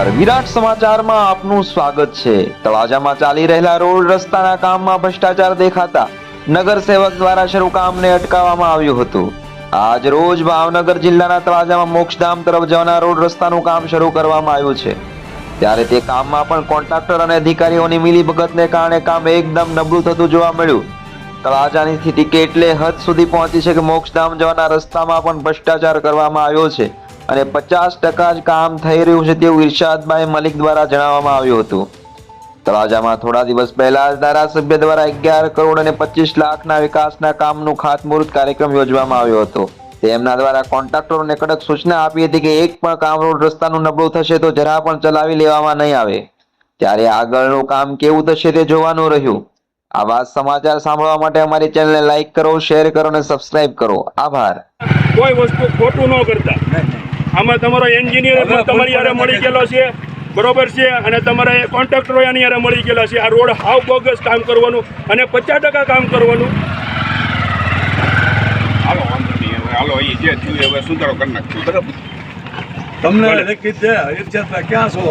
નમસ્કાર, વિરાટ સમાચારમાં આપનું સ્વાગત છે। તળાજામાં ચાલી રહેલા રોડ રસ્તાના કામમાં ભ્રષ્ટાચાર દેખાતા નગરસેવક દ્વારા શરૂ કામને અટકાવવામાં આવ્યું હતું। આજ રોજ ભાવનગર જિલ્લાના તળાજામાં મોક્ષધામ તરફ જવાના રોડ રસ્તાનું કામ શરૂ કરવામાં આવ્યું છે, ત્યારે તે કામમાં પણ કોન્ટ્રાક્ટર અને અધિકારીઓની મિલીભગતને કારણે કામ એકદમ નબળું થતું જોવા મળ્યું। તળાજાની સ્થિતિ કેટલે હદ સુધી પહોંચી છે કે મોક્ષધામ જવાના રસ્તામાં પણ ભ્રષ્ટાચાર કરવામાં આવ્યો છે અને 50% જ કામ થઈ રહ્યું છે તેવું ઇરશાદભાઈ મલિક દ્વારા જણાવવામાં આવ્યું હતું। તળાજામાં થોડા દિવસ પહેલા જ ધારાસભ્ય દ્વારા 11 કરોડ અને 25 લાખના વિકાસના કામનું ખાતમુહૂર્ત કાર્યક્રમ યોજવામાં આવ્યો હતો। તેમના દ્વારા કોન્ટ્રાક્ટરોને કડક સૂચના આપી હતી કે એક પણ કામ રોડ રસ્તાનું નબળું થશે તો જરા પણ ચલાવી લેવામાં નહીં આવે। ત્યારે આગળનું કામ કેવું થશે તે જોવાનું રહ્યું। આવા સમાચાર સાંભળવા માટે અમારી ચેનલને લાઈક કરો, શેર કરો અને સબસ્ક્રાઇબ કરો। આભાર। કોઈ વસ્તુ ખોટું ન કરતા। આમાં તમારો એન્જિનિયર પણ તમારી યારે મળી ગયેલો છે, બરોબર છે, અને તમારા કોન્ટ્રાક્ટરો એની યારે મળી ગયેલા છે। આ રોડ હાવ બોગસ કામ કરવાનું અને 50% કામ કરવાનું। હાલો વાંધો નહીં, હાલો એ જે થયું હવે સુધારો કરી નાખશું, બરાબર? તમને નક્કી છે ક્યાં છો?